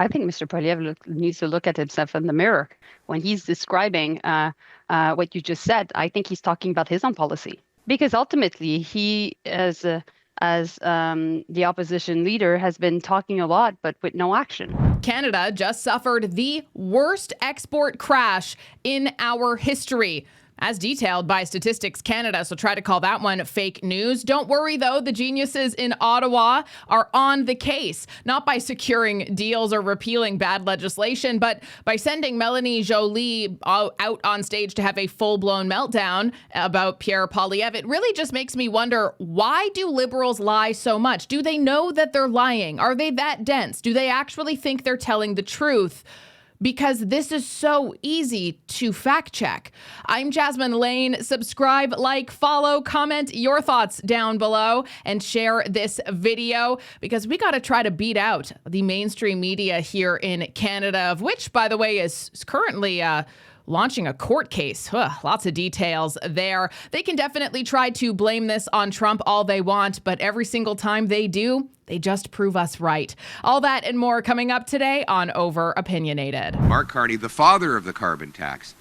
I think Mr. Poilievre needs to look at himself in the mirror when he's describing what you just said. I think he's talking about his own policy, because ultimately he, as the opposition leader, has been talking a lot, but with no action. Canada just suffered the worst export crash in our history, as detailed by Statistics Canada. So try to call that one fake news. Don't worry, though. The geniuses in Ottawa are on the case, not by securing deals or repealing bad legislation, but by sending Melanie Joly out on stage to have a full-blown meltdown about Pierre Poilievre. It really just makes me wonder, why do Liberals lie so much? Do they know that they're lying? Are they that dense? Do they actually think they're telling the truth? Because this is so easy to fact check. I'm Jasmine Lane. Subscribe, like, follow, comment your thoughts down below, and share this video, because we got to try to beat out the mainstream media here in Canada, of which, by the way, is currently launching a court case. Lots of details there. They can definitely try to blame this on Trump all they want, but every single time they do, they just prove us right. All that and more coming up today on Over Opinionated. Mark Carney, the father of the carbon tax,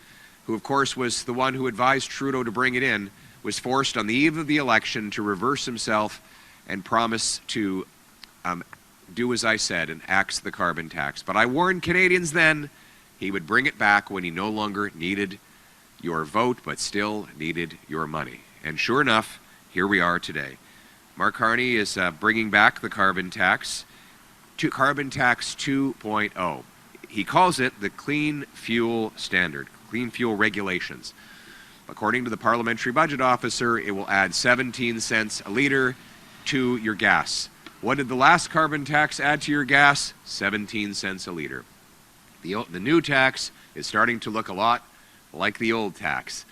who of course was the one who advised Trudeau to bring it in, was forced on the eve of the election to reverse himself and promise to do as I said and axe the carbon tax. But I warned Canadians then he would bring it back when he no longer needed your vote, but still needed your money. And sure enough, here we are today. Mark Carney is bringing back the carbon tax 2.0. He calls it the Clean Fuel Standard, Clean Fuel Regulations. According to the Parliamentary Budget Officer, it will add 17 cents a litre to your gas. What did the last carbon tax add to your gas? 17 cents a litre. The new tax is starting to look a lot like the old tax.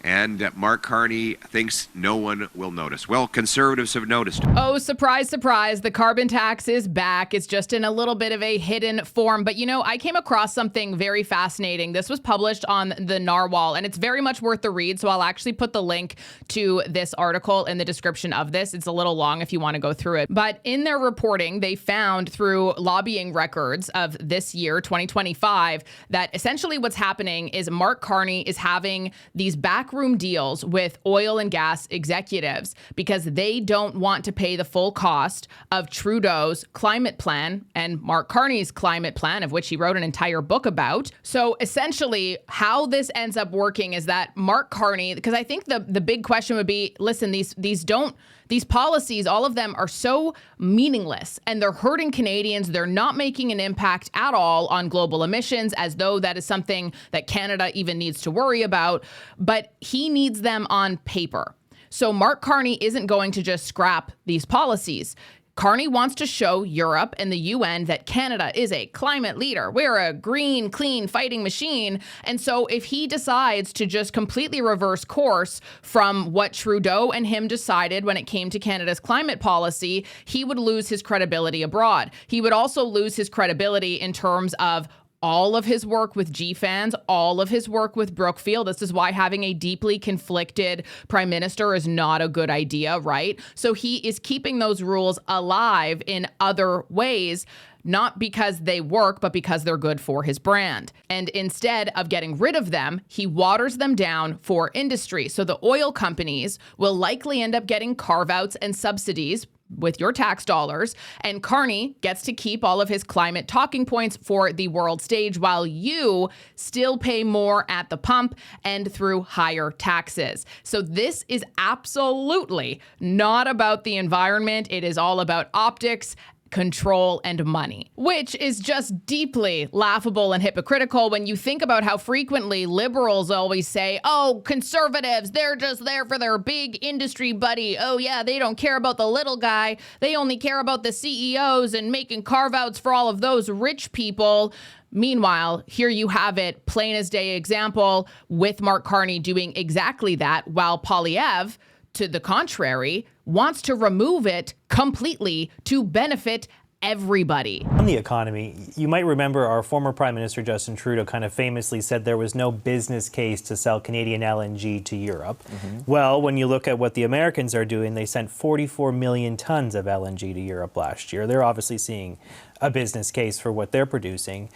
And Mark Carney thinks no one will notice. Well, Conservatives have noticed. Oh, surprise, surprise. The carbon tax is back. It's just in a little bit of a hidden form. But, you know, I came across something very fascinating. This was published on the Narwhal, and it's very much worth the read. So I'll actually put the link to this article in the description of this. It's a little long if you want to go through it. But in their reporting, they found through lobbying records of this year, 2025, that essentially what's happening is Mark Carney is having these backroom deals with oil and gas executives because they don't want to pay the full cost of Trudeau's climate plan and Mark Carney's climate plan, of which he wrote an entire book about. So essentially how this ends up working is that Mark Carney, because I think the big question would be, listen, these policies, all of them are so meaningless and they're hurting Canadians. They're not making an impact at all on global emissions, as though that is something that Canada even needs to worry about. But he needs them on paper. So Mark Carney isn't going to just scrap these policies. Carney wants to show Europe and the UN that Canada is a climate leader. We're a green, clean fighting machine. And so if he decides to just completely reverse course from what Trudeau and him decided when it came to Canada's climate policy, he would lose his credibility abroad. He would also lose his credibility in terms of all of his work with GFANZ, all of his work with Brookfield. This is why having a deeply conflicted prime minister is not a good idea, right? So he is keeping those rules alive in other ways, not because they work, but because they're good for his brand. And instead of getting rid of them, he waters them down for industry. So the oil companies will likely end up getting carve-outs and subsidies with your tax dollars, and Carney gets to keep all of his climate talking points for the world stage, while you still pay more at the pump and through higher taxes. So this is absolutely not about the environment. It is all about optics, control, and money, which is just deeply laughable and hypocritical when you think about how frequently liberals always say, oh, conservatives, they're just there for their big industry buddy. Oh yeah, they don't care about the little guy. They only care about the CEOs and making carve-outs for all of those rich people. Meanwhile, here you have it, plain as day example, with Mark Carney doing exactly that, while Poilievre, to the contrary, wants to remove it completely to benefit everybody. On the economy, you might remember our former Prime Minister Justin Trudeau kind of famously said there was no business case to sell Canadian LNG to Europe. Well, when you look at what the Americans are doing, they sent 44 million tons of LNG to Europe last year. They're obviously seeing a business case for what they're producing.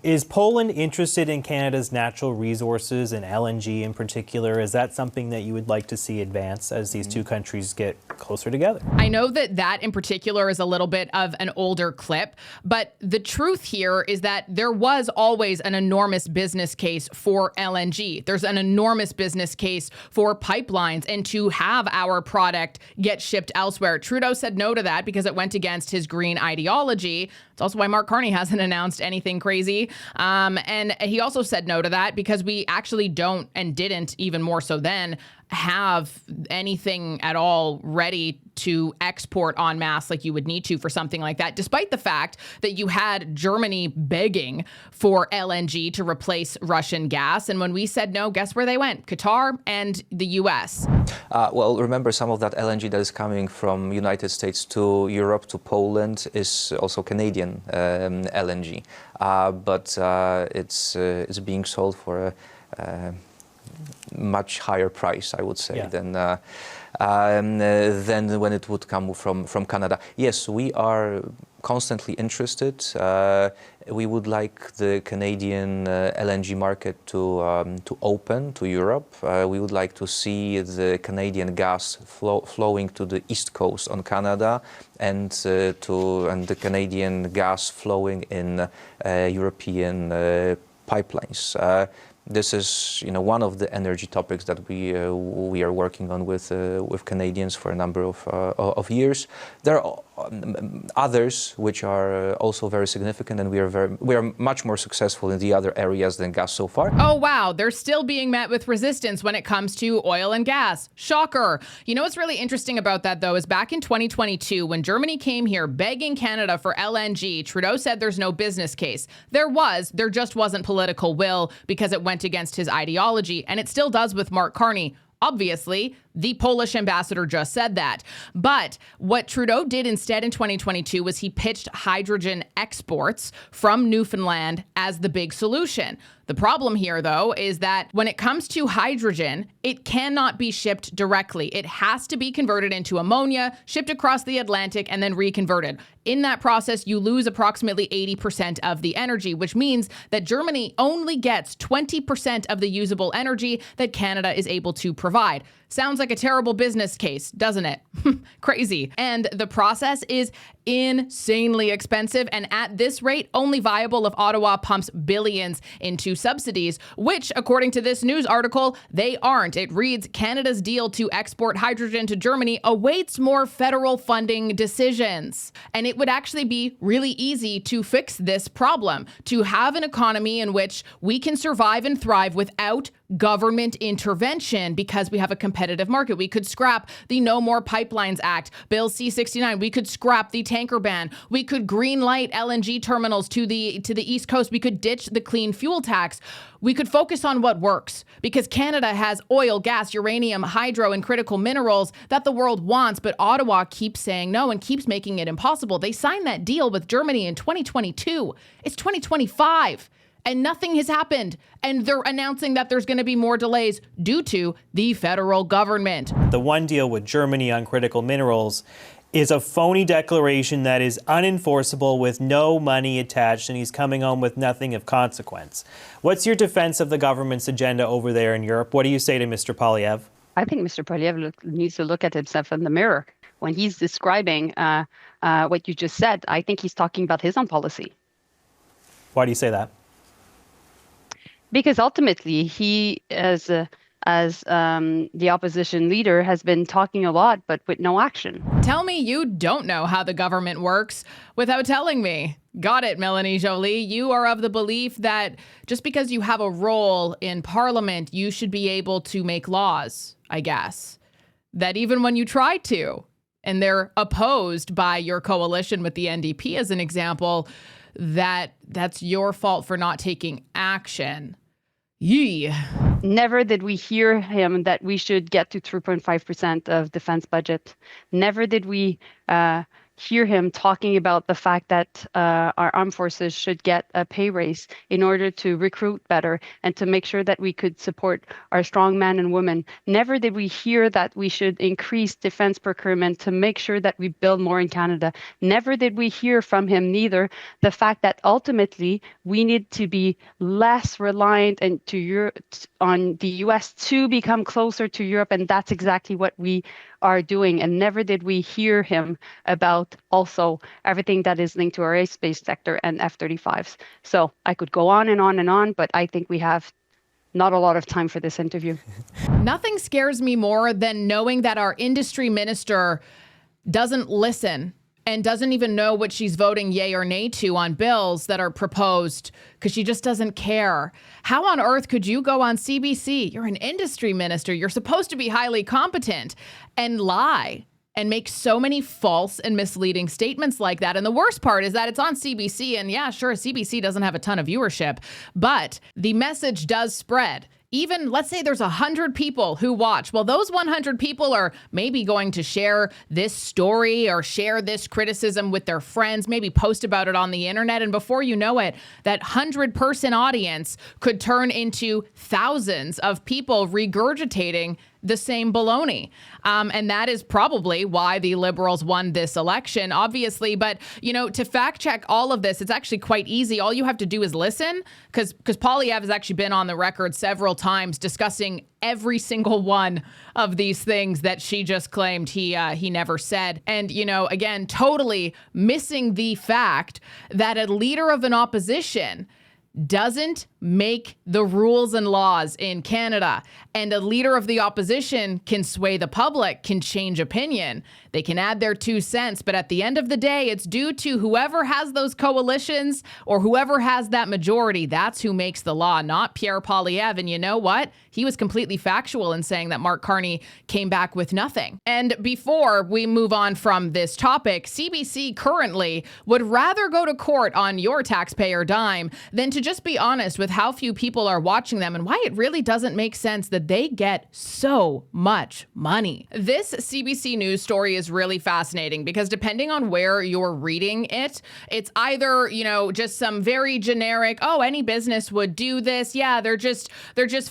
Is Poland interested in Canada's natural resources and LNG in particular? Is that something that you would like to see advance as these two countries get closer together? I know that in particular is a little bit of an older clip, but the truth here is that there was always an enormous business case for LNG. There's an enormous business case for pipelines and to have our product get shipped elsewhere. Trudeau said no to that because it went against his green ideology. It's also why Mark Carney hasn't announced anything crazy. And he also said no to that because we actually don't and didn't, even more so then, have anything at all ready to export en masse like you would need to for something like that, despite the fact that you had Germany begging for LNG to replace Russian gas. And when we said no, guess where they went? Qatar and the US. Well, remember, some of that LNG that is coming from United States to Europe, to Poland, is also Canadian LNG. But it's being sold for a much higher price, I would say, than when it would come from Canada. Yes, we are constantly interested. We would like the Canadian LNG market to open to Europe. We would like to see the Canadian gas flowing to the east coast on Canada, and the Canadian gas flowing in European pipelines. This is, one of the energy topics that we are working on with Canadians for a number of years. There are others which are also very significant, and we are much more successful in the other areas than gas so far. Oh wow, they're still being met with resistance when it comes to oil and gas. Shocker. You know what's really interesting about that though is back in 2022 when Germany came here begging Canada for LNG, Trudeau said there's no business case. There just wasn't political will because it went against his ideology, and it still does with Mark Carney. Obviously, the Polish ambassador just said that. But what Trudeau did instead in 2022 was he pitched hydrogen exports from Newfoundland as the big solution. The problem here, though, is that when it comes to hydrogen, it cannot be shipped directly. It has to be converted into ammonia, shipped across the Atlantic, and then reconverted. In that process, you lose approximately 80% of the energy, which means that Germany only gets 20% of the usable energy that Canada is able to provide. Sounds like a terrible business case, doesn't it? Crazy. And the process is insanely expensive, and at this rate, only viable if Ottawa pumps billions into subsidies, which, according to this news article, they aren't. It reads, Canada's deal to export hydrogen to Germany awaits more federal funding decisions. And it would actually be really easy to fix this problem, to have an economy in which we can survive and thrive without government intervention because we have a competitive market. We could scrap the No More Pipelines Act, Bill C-69. We could scrap the tanker ban. We could green light LNG terminals to the East Coast. We could ditch the clean fuel tax. We could focus on what works because Canada has oil, gas, uranium, hydro, and critical minerals that the world wants, but Ottawa keeps saying no and keeps making it impossible. They signed that deal with Germany in 2022. It's 2025. And nothing has happened. And they're announcing that there's going to be more delays due to the federal government. The one deal with Germany on critical minerals is a phony declaration that is unenforceable with no money attached, and he's coming home with nothing of consequence. What's your defense of the government's agenda over there in Europe? What do you say to Mr. Poilievre? I think Mr. Poilievre needs to look at himself in the mirror. When he's describing what you just said, I think he's talking about his own policy. Why do you say that? Because ultimately, he, as the opposition leader, has been talking a lot, but with no action. Tell me you don't know how the government works without telling me. Got it, Melanie Joly. You are of the belief that just because you have a role in Parliament, you should be able to make laws, I guess. That even when you try to, and they're opposed by your coalition with the NDP as an example, that's your fault for not taking action. Yee. Never did we hear him that we should get to 3.5% of defense budget. Never did we hear him talking about the fact that our armed forces should get a pay raise in order to recruit better and to make sure that we could support our strong men and women. Never did we hear that we should increase defense procurement to make sure that we build more in Canada. Never did we hear from him neither the fact that ultimately we need to be less reliant on the US to become closer to Europe, and that's exactly what we are doing. And never did we hear him about also everything that is linked to our airspace sector and F-35s. So I could go on and on and on, but I think we have not a lot of time for this interview. Nothing scares me more than knowing that our industry minister doesn't listen and doesn't even know what she's voting yay or nay to on bills that are proposed because she just doesn't care. How on earth could you go on CBC? You're an industry minister. You're supposed to be highly competent and lie and make so many false and misleading statements like that. And the worst part is that it's on CBC. And yeah, sure, CBC doesn't have a ton of viewership, but the message does spread. Even let's say there's 100 people who watch. Well, those 100 people are maybe going to share this story or share this criticism with their friends, maybe post about it on the internet. And before you know it, that 100-person audience could turn into thousands of people regurgitating the same baloney. And that is probably why the Liberals won this election, obviously. But, you know, to fact check all of this, it's actually quite easy. All you have to do is listen, because Poilievre has actually been on the record several times discussing every single one of these things that she just claimed he never said. And, you know, again, totally missing the fact that a leader of an opposition doesn't make the rules and laws in Canada. And a leader of the opposition can sway the public, can change opinion. They can add their 2 cents. But at the end of the day, it's due to whoever has those coalitions or whoever has that majority. That's who makes the law, not Pierre Poilievre. And you know what? He was completely factual in saying that Mark Carney came back with nothing. And before we move on from this topic, CBC currently would rather go to court on your taxpayer dime than to just be honest with how few people are watching them and why it really doesn't make sense that they get so much money. This CBC News story is really fascinating because depending on where you're reading it, it's either, you know, just some very generic, oh, any business would do this. Yeah, they're just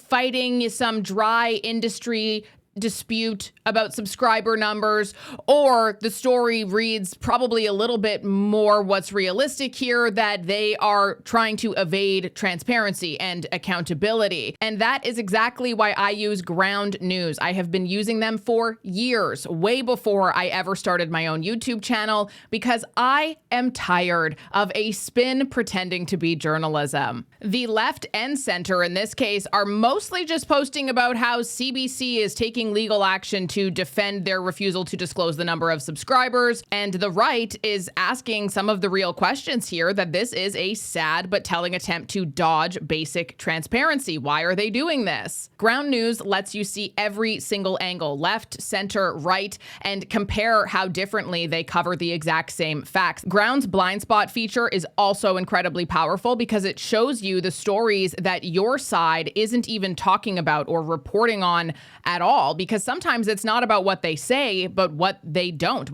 fighting some dry industry dispute about subscriber numbers, or the story reads probably a little bit more what's realistic here, that they are trying to evade transparency and accountability. And that is exactly why I use Ground News. I have been using them for years, way before I ever started my own YouTube channel, because I am tired of a spin pretending to be journalism. The left and center in this case are mostly just posting about how CBC is taking legal action to defend their refusal to disclose the number of subscribers. And the right is asking some of the real questions here, that this is a sad but telling attempt to dodge basic transparency. Why are they doing this? Ground News lets you see every single angle, left, center, right, and compare how differently they cover the exact same facts. Ground's blind spot feature is also incredibly powerful because it shows you the stories that your side isn't even talking about or reporting on at all, because sometimes it's not about what they say, but what they don't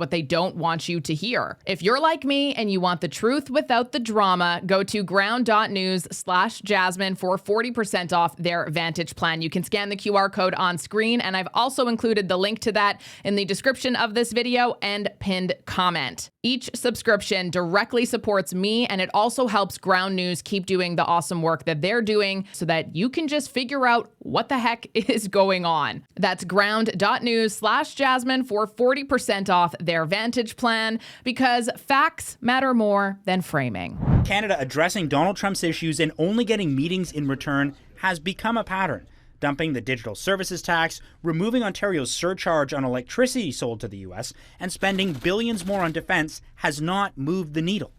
want you to hear. If you're like me and you want the truth without the drama, go to ground.news/Jasmine for 40% off their Vantage plan. You can scan the QR code on screen, and I've also included the link to that in the description of this video and pinned comment. Each subscription directly supports me, and it also helps Ground News keep doing the awesome work that they're doing so that you can just figure out what the heck is going on. That's ground.news/Jasmine for 40% off their Vantage plan, because facts matter more than framing. Canada addressing Donald Trump's issues and only getting meetings in return has become a pattern. Dumping the digital services tax, removing Ontario's surcharge on electricity sold to the U.S., and spending billions more on defense has not moved the needle.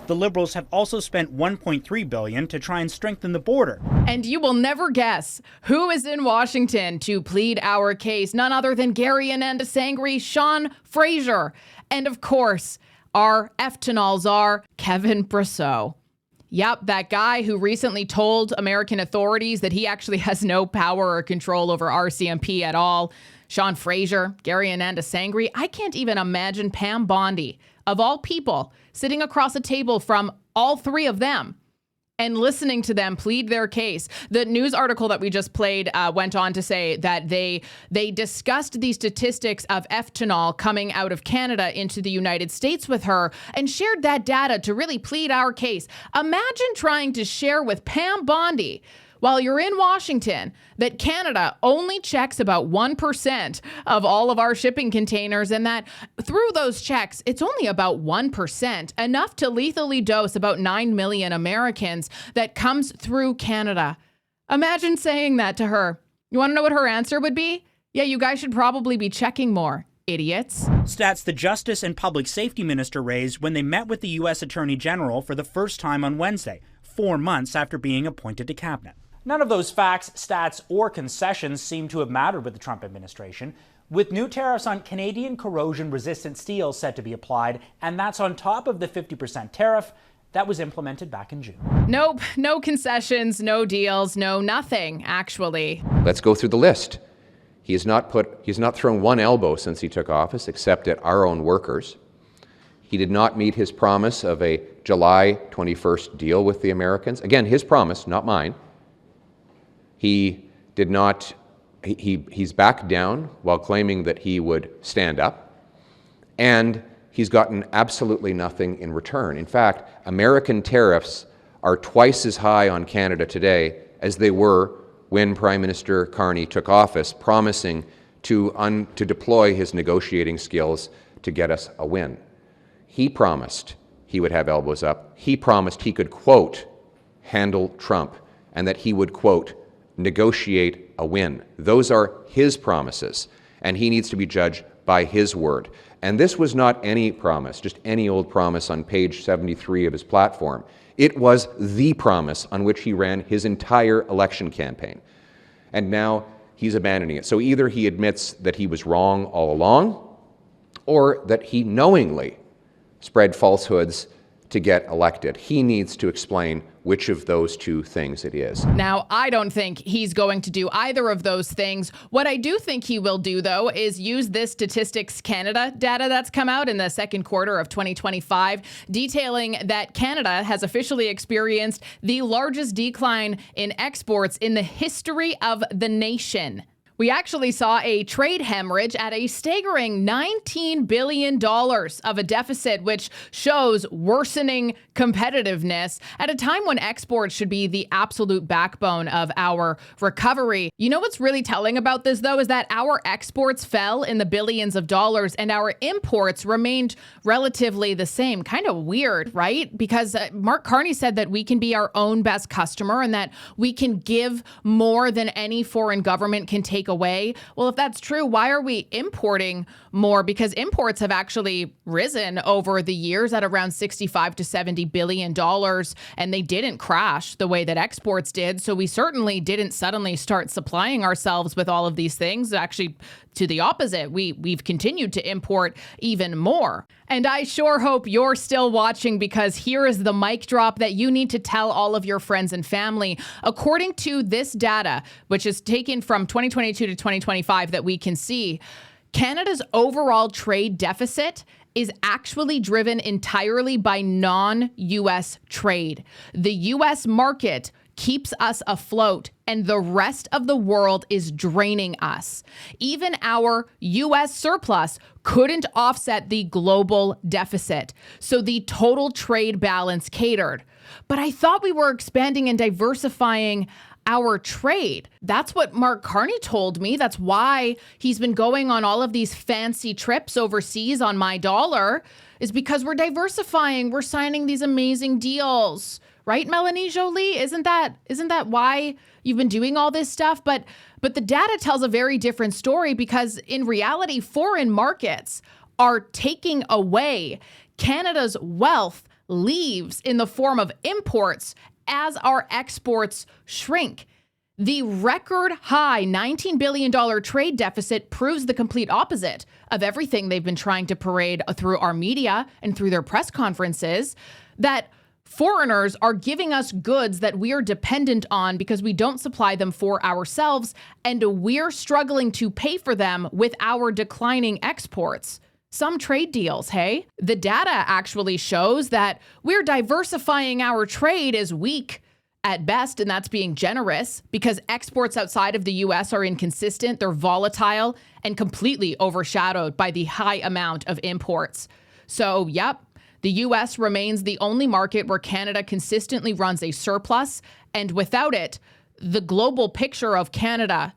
The Liberals have also spent $1.3 billion to try and strengthen the border. And you will never guess who is in Washington to plead our case. None other than Gary Ananda Sangri, Sean Fraser, and of course, our F-Tenol czar, Kevin Brosseau. Yep, that guy who recently told American authorities that he actually has no power or control over RCMP at all. Sean Fraser, Gary Ananda Sangri. I can't even imagine Pam Bondi of all people, sitting across a table from all three of them and listening to them plead their case. The news article that we just played went on to say that they discussed the statistics of ethanol coming out of Canada into the United States with her and shared that data to really plead our case. Imagine trying to share with Pam Bondi while you're in Washington that Canada only checks about 1% of all of our shipping containers, and that through those checks, it's only about 1%, enough to lethally dose about 9 million Americans that comes through Canada. Imagine saying that to her. You want to know what her answer would be? Yeah, you guys should probably be checking more, idiots. Stats the Justice and Public Safety Minister raised when they met with the U.S. Attorney General for the first time on Wednesday, 4 months after being appointed to cabinet. None of those facts, stats, or concessions seem to have mattered with the Trump administration, with new tariffs on Canadian corrosion-resistant steel set to be applied, and that's on top of the 50% tariff that was implemented back in June. Nope, no concessions, no deals, no nothing, actually. Let's go through the list. He's not thrown one elbow since he took office, except at our own workers. He did not meet his promise of a July 21st deal with the Americans. Again, his promise, not mine. He did not, he's backed down while claiming that he would stand up, and he's gotten absolutely nothing in return. In fact, American tariffs are twice as high on Canada today as they were when Prime Minister Carney took office, promising to deploy his negotiating skills to get us a win. He promised he would have elbows up. He promised he could, quote, handle Trump, and that he would, quote, negotiate a win. Those are his promises, and he needs to be judged by his word. And this was not any promise, just any old promise on page 73 of his platform. It was the promise on which he ran his entire election campaign. And now he's abandoning it. So either he admits that he was wrong all along, or that he knowingly spread falsehoods to get elected. He needs to explain which of those two things it is. Now, I don't think he's going to do either of those things. What I do think he will do, though, is use this Statistics Canada data that's come out in the second quarter of 2025, detailing that Canada has officially experienced the largest decline in exports in the history of the nation. We actually saw a trade hemorrhage at a staggering $19 billion of a deficit, which shows worsening competitiveness at a time when exports should be the absolute backbone of our recovery. You know what's really telling about this, though, is that our exports fell in the billions of dollars and our imports remained relatively the same. Kind of weird, right? Because Mark Carney said that we can be our own best customer and that we can give more than any foreign government can take away. Well, if that's true, why are we importing more? Because imports have actually risen over the years at around $65 to $70 billion, and they didn't crash the way that exports did. So we certainly didn't suddenly start supplying ourselves with all of these things. Actually, to the opposite, we've continued to import even more. And I sure hope you're still watching, because here is the mic drop that you need to tell all of your friends and family. According to this data, which is taken from 2022 to 2025 that we can see, Canada's overall trade deficit is actually driven entirely by non-U.S. trade. The U.S. market keeps us afloat, and the rest of the world is draining us. Even our U.S. surplus couldn't offset the global deficit, so the total trade balance catered. But I thought we were expanding and diversifying our trade. That's what Mark Carney told me. That's why he's been going on all of these fancy trips overseas on my dollar, is because we're diversifying. We're signing these amazing deals. Right, Melanie Joly? Isn't that why you've been doing all this stuff? But the data tells a very different story, because in reality, foreign markets are taking away Canada's wealth, leaves in the form of imports as our exports shrink. The record high $19 billion trade deficit proves the complete opposite of everything they've been trying to parade through our media and through their press conferences, that foreigners are giving us goods that we are dependent on because we don't supply them for ourselves, and we're struggling to pay for them with our declining exports. some trade deals, hey? The data actually shows that we're diversifying our trade is weak at best, and that's being generous because exports outside of the US are inconsistent, they're volatile, and completely overshadowed by the high amount of imports. So, yep, the US remains the only market where Canada consistently runs a surplus, and without it, the global picture of Canada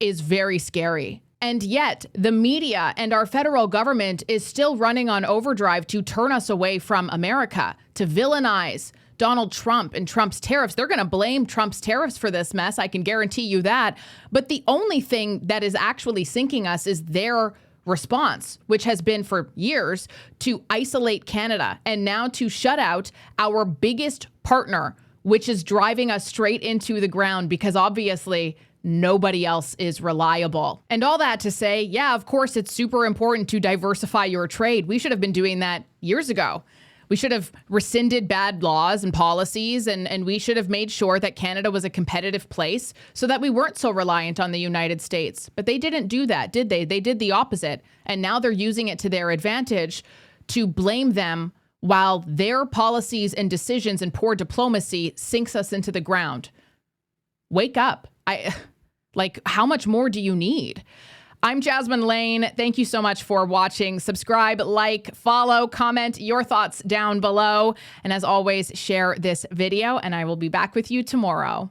is very scary. And yet, the media and our federal government is still running on overdrive to turn us away from America, to villainize Donald Trump and Trump's tariffs. They're going to blame Trump's tariffs for this mess. I can guarantee you that. But the only thing that is actually sinking us is their response, which has been for years to isolate Canada and now to shut out our biggest partner, which is driving us straight into the ground because obviously nobody else is reliable. And all that to say, yeah, of course, it's super important to diversify your trade. We should have been doing that years ago. We should have rescinded bad laws and policies, and we should have made sure that Canada was a competitive place so that we weren't so reliant on the United States. But they didn't do that, did they? They did the opposite. And now they're using it to their advantage to blame them while their policies and decisions and poor diplomacy sinks us into the ground. Wake up. How much more do you need? I'm Jasmine Lane. Thank you so much for watching. Subscribe, like, follow, comment your thoughts down below. And as always, share this video, and I will be back with you tomorrow.